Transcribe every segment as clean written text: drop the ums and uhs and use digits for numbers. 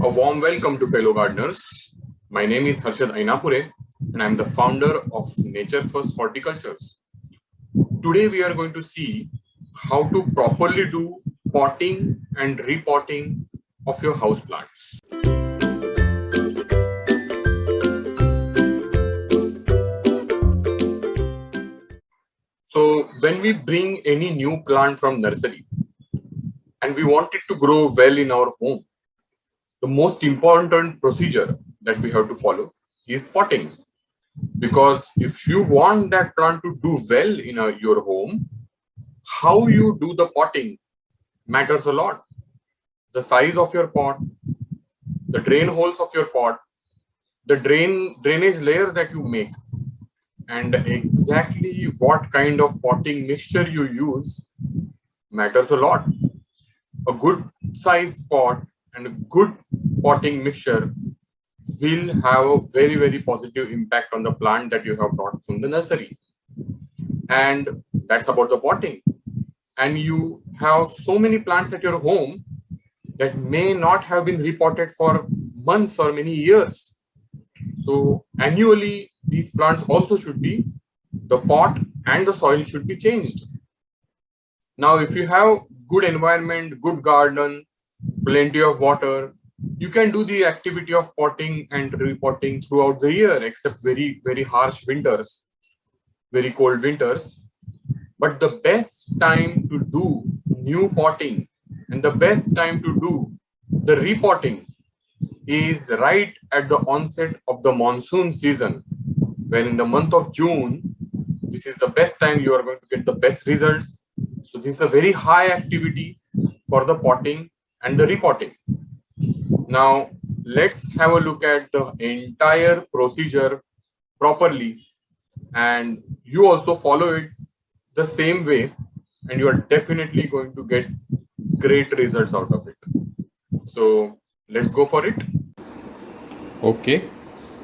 A warm welcome to fellow gardeners. My name is Harshad Ainapure and I am the founder of Nature First Horticultures. Today we are going to see how to properly do potting and repotting of your houseplants. So when we bring any new plant from nursery and we want it to grow well in our home, the most important procedure that we have to follow is potting. Because if you want that plant to do well in your home, how you do the potting matters a lot. The size of your pot, the drain holes of your pot, the drainage layers that you make, and exactly what kind of potting mixture you use matters a lot. A good sized pot and a good potting mixture will have a very positive impact on the plant that you have brought from the nursery. And that's about the potting. And you have so many plants at your home that may not have been repotted for months or many years. So annually, these plants also should be, the pot and the soil should be changed. Now, if you have good environment, good garden, plenty of water, you can do the activity of potting and repotting throughout the year, except very harsh winters, very cold winters. But the best time to do new potting and the best time to do the repotting is right at the onset of the monsoon season, when in the month of June, this is the best time you are going to get the best results. So this is a very high activity for the potting and the repotting. Now, let's have a look at the entire procedure properly, and you also follow it the same way, and you are definitely going to get great results out of it. So let's go for it. Okay,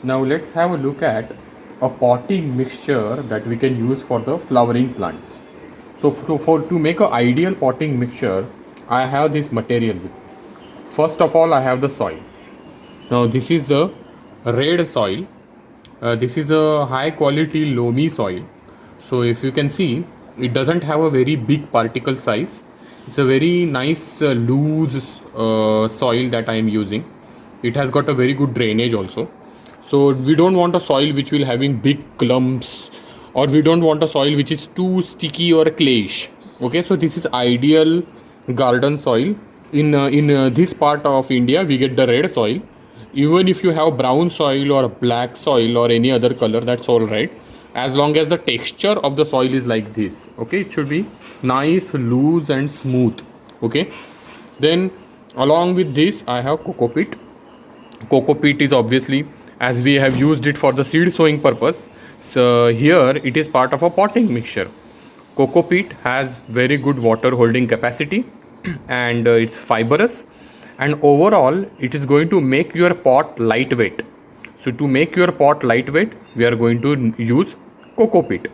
now let's have a look at a potting mixture that we can use for the flowering plants. So to make an ideal potting mixture, I have this material with me. First of all, I have the soil. Now this is the red soil. This is a high quality loamy soil. So if you can see, it doesn't have a very big particle size. It's a very nice loose soil that I am using. It has got a very good drainage also. So we don't want a soil which will having big clumps, or we don't want a soil which is too sticky or clayish. Okay, so this is ideal garden soil. In this part of India, we get the red soil. Even if you have brown soil or black soil or any other color, that's all right, as long as the texture of the soil is like this. Okay, it should be nice, loose and smooth. Okay, then along with this I have coco peat. Coco peat is obviously, as we have used it for the seed sowing purpose, so here it is part of a potting mixture. Coco peat has very good water holding capacity and it's fibrous, and overall it is going to make your pot lightweight. So to make your pot lightweight, we are going to use coco peat.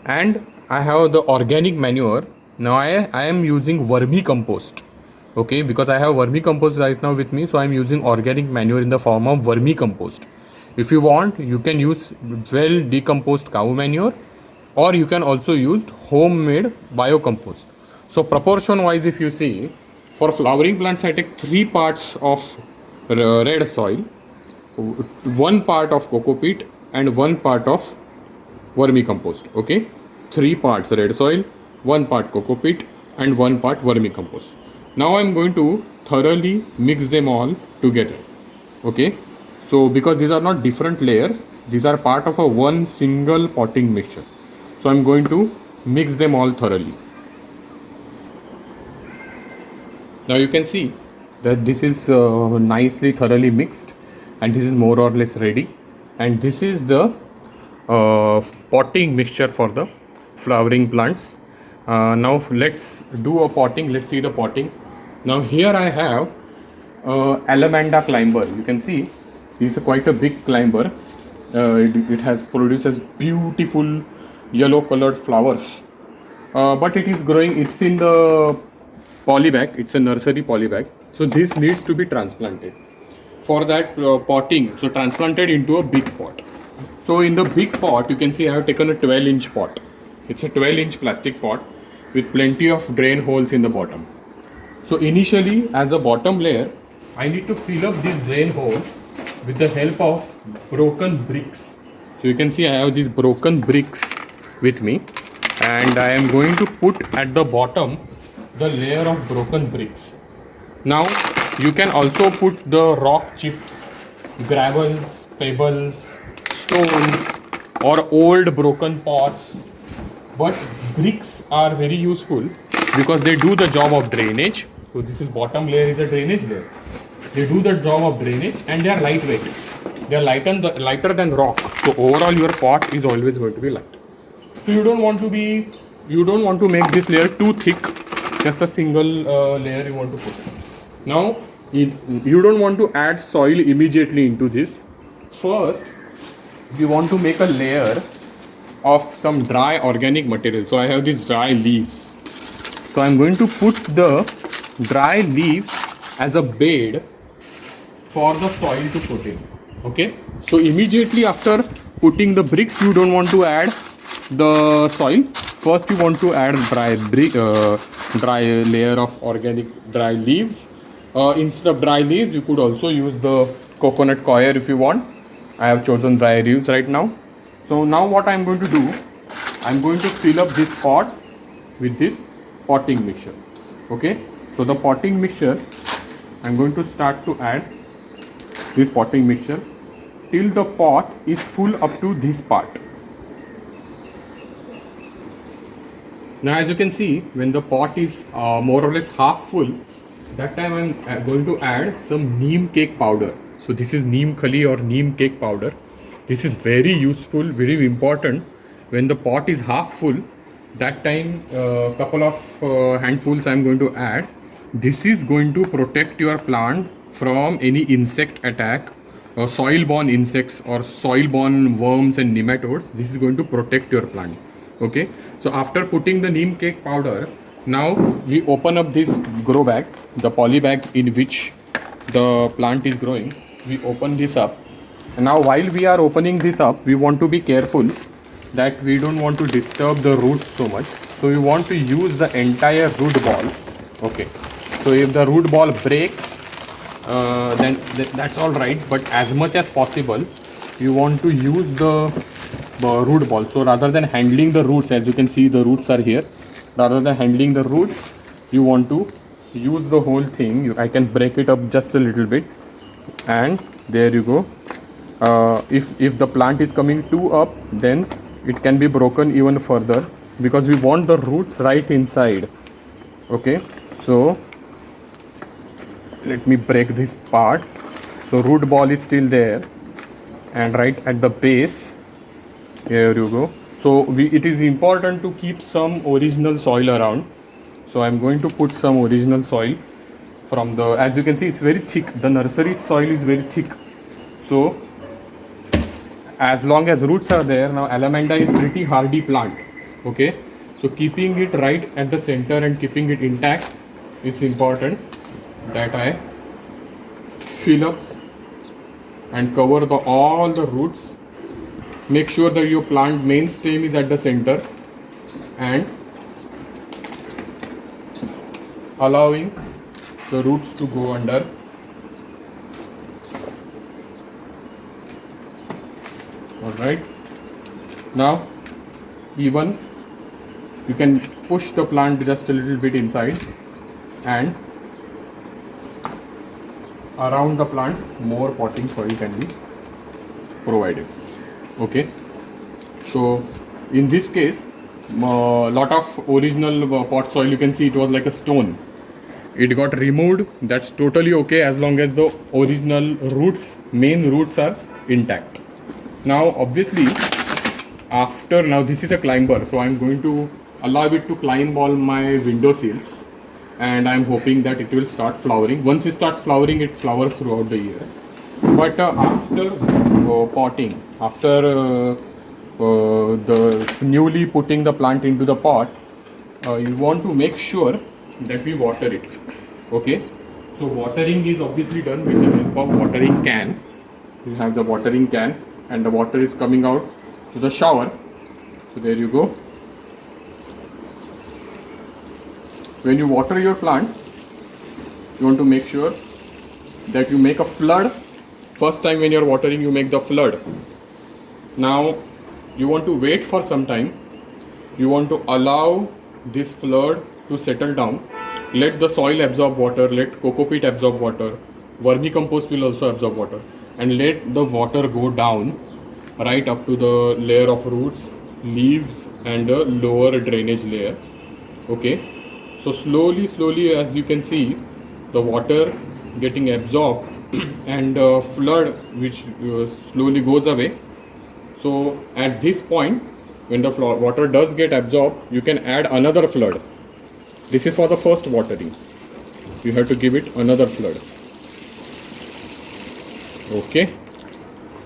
And I have the organic manure. Now I am using vermicompost. Okay, because I have vermicompost right now with me, so I am using organic manure in the form of vermicompost. If you want, you can use well decomposed cow manure, or you can also use homemade biocompost. So proportion wise, if you see, for flowering plants I take 3 parts of red soil, 1 part of coco peat and 1 part of vermicompost. Okay, 3 parts red soil, 1 part coco peat and 1 part vermicompost. Now I am going to thoroughly mix them all together. Okay, so because these are not different layers, these are part of a one single potting mixture. So I am going to mix them all thoroughly. Now you can see that this is nicely thoroughly mixed, and this is more or less ready, and this is the potting mixture for the flowering plants. Now let's do a potting. Let's see the potting. Now here I have Alamanda climber. You can see this is quite a big climber. It has produces beautiful yellow colored flowers, but it is growing, it's in the poly bag, it's a nursery poly bag, so this needs to be transplanted. for that potting, so transplanted into a big pot. So in the big pot, you can see I have taken a 12-inch pot. It's a 12-inch plastic pot with plenty of drain holes in the bottom. So initially, as a bottom layer, I need to fill up these drain holes with the help of broken bricks. So you can see I have these broken bricks with me, and I am going to put at the bottom the layer of broken bricks. Now you can also put the rock chips, gravels, pebbles, stones, or old broken pots, but bricks are very useful because they do the job of drainage. So this is bottom layer is a drainage layer. They do the job of drainage and they are lightweight. They are lighter than rock. So overall your pot is always going to be light. So you don't want to make this layer too thick. Just a single layer you want to put. Now you don't want to add soil immediately into this. First, we want to make a layer of some dry organic material. So I have these dry leaves. So I'm going to put the dry leaves as a bed for the soil to put in. Okay. So immediately after putting the bricks, you don't want to add the soil. First, you want to add dry layer of organic dry leaves. Instead of dry leaves, you could also use the coconut coir if you want. I have chosen dry leaves right now. So now what I'm going to do, I'm going to fill up this pot with this potting mixture. Okay. So the potting mixture, I'm going to start to add this potting mixture till the pot is full up to this part. Now as you can see, when the pot is more or less half full, that time I'm going to add some neem cake powder. So this is neem khali or neem cake powder. This is very useful, very important. When the pot is half full, that time couple of handfuls I'm going to add. This is going to protect your plant from any insect attack or soil-borne insects or soil-borne worms and nematodes. This is going to protect your plant. Okay. So after putting the neem cake powder, now we open up this grow bag, the poly bag in which the plant is growing. We open this up. And now while we are opening this up, we want to be careful that we don't want to disturb the roots so much. So we want to use the entire root ball. Okay. So if the root ball breaks, then that's all right. But as much as possible, you want to use the root ball. So rather than handling the roots, as you can see, the roots are here. Rather than handling the roots, you want to use the whole thing. I can break it up just a little bit, and there you go. If the plant is coming too up, then it can be broken even further because we want the roots right inside. Okay, so let me break this part. So root ball is still there, and right at the base, here you go. So it is important to keep some original soil around. So I'm going to put some original soil from the, as you can see, it's very thick. The nursery soil is very thick. So as long as roots are there, now Alamanda is pretty hardy plant. Okay, so keeping it right at the center and keeping it intact, it's important that I fill up and cover all the roots. Make sure that your plant main stem is at the center and allowing the roots to go under. Alright, now even you can push the plant just a little bit inside, and around the plant more potting soil can be provided. Okay, so in this case, lot of original pot soil, you can see it was like a stone. It got removed. That's totally okay as long as the original roots, main roots, are intact. Now obviously after, now this is a climber, so I'm going to allow it to climb all my window sills, and I'm hoping that it will start flowering. Once it starts flowering, it flowers throughout the year. But after potting, after the newly putting the plant into the pot, you want to make sure that we water it. Okay, So watering is obviously done with the help of watering can. You have the watering can and the water is coming out to the shower. So there you go. When you water your plant, you want to make sure that you make a flood. First time when you're watering, you make the flood. Now you want to wait for some time. You want to allow this flood to settle down. Let the soil absorb water, let coco peat absorb water, vermicompost will also absorb water, and let the water go down right up to the layer of roots, leaves, and the lower drainage layer. Okay, so slowly as you can see, the water getting absorbed and flood which slowly goes away. So at this point, when the water does get absorbed, you can add another flood. This is for the first watering. You have to give it another flood. Okay,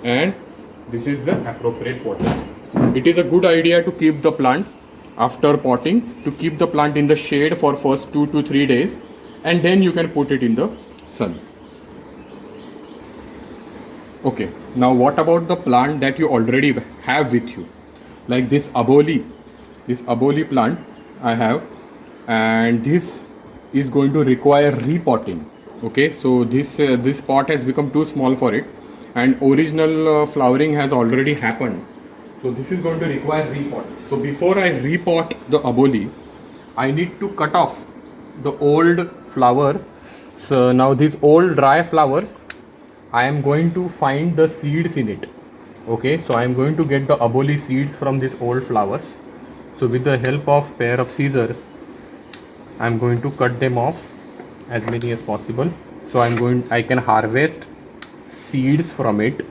and this is the appropriate water. It is a good idea to keep the plant after potting, to keep the plant in the shade for first 2 to 3 days, and then you can put it in the sun. Okay, now what about the plant that you already have with you? Like this aboli plant I have, and this is going to require repotting. Okay, so this pot has become too small for it, and original flowering has already happened. So this is going to require repot. So before I repot the aboli, I need to cut off the old flower. So now these old dry flowers, I am going to find the seeds in it. Okay, so I am going to get the aboli seeds from these old flowers. So with the help of pair of scissors, I am going to cut them off as many as possible. So I can harvest seeds from it.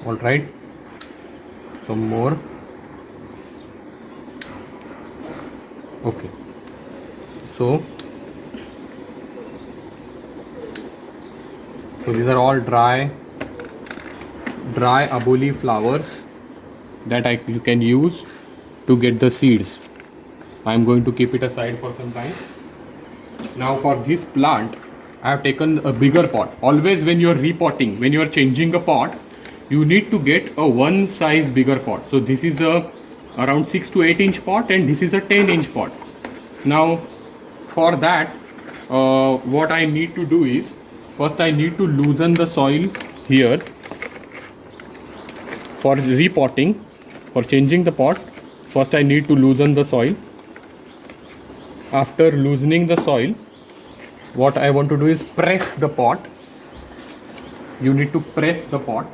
All right, some more. Okay, so these are all dry aboli flowers that you can use to get the seeds. I am going to keep it aside for some time. Now for this plant, I have taken a bigger pot. Always when you are repotting, when you are changing a pot, you need to get a one size bigger pot. So this is a around 6 to 8 inch pot, and this is a 10-inch pot. Now for that, what I need to do is, first I need to loosen the soil here for repotting. For changing the pot, first I need to loosen the soil. After loosening the soil, what I want to do is press the pot. You need to press the pot.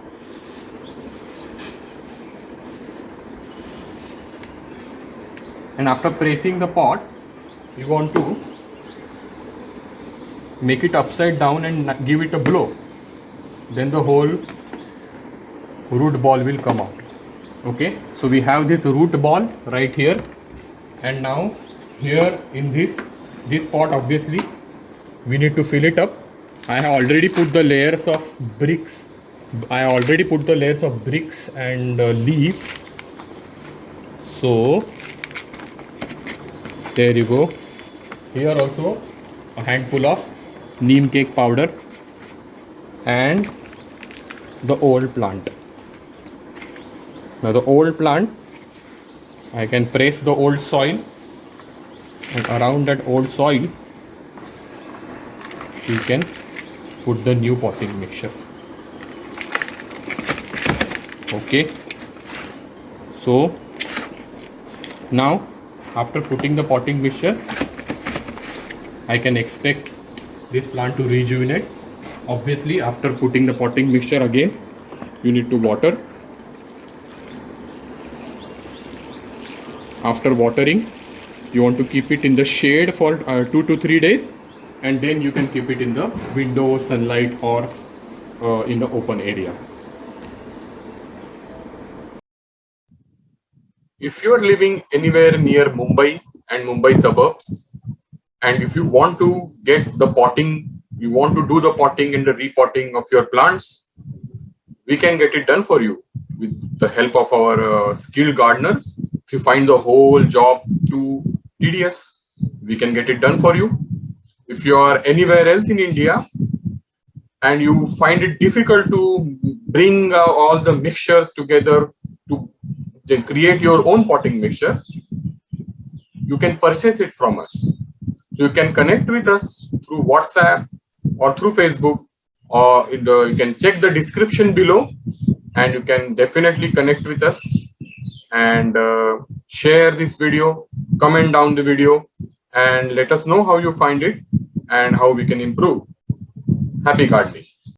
And after pressing the pot, you want to make it upside down and give it a blow. Then the whole root ball will come out. Okay, so we have this root ball right here, and now here in this pot, obviously we need to fill it up. I have already put the layers of bricks. And leaves. So there you go. Here also a handful of neem cake powder and the old plant. Now the old plant, I can press the old soil, and around that old soil you can put the new potting mixture. Okay, so now after putting the potting mixture, I can expect this plant to rejuvenate. Obviously after putting the potting mixture again, you need to water. After watering, you want to keep it in the shade for 2 to 3 days, and then you can keep it in the window, sunlight, or in the open area. If you are living anywhere near Mumbai and Mumbai suburbs, and if you want to get the potting, you want to do the potting and the repotting of your plants, we can get it done for you with the help of our skilled gardeners. If you find the whole job too tedious, we can get it done for you. If you are anywhere else in India and you find it difficult to bring all the mixtures together to create your own potting mixture, you can purchase it from us. So you can connect with us through WhatsApp or through Facebook, or you can check the description below, and you can definitely connect with us and share this video, comment down the video, and let us know how you find it and how we can improve. Happy gardening.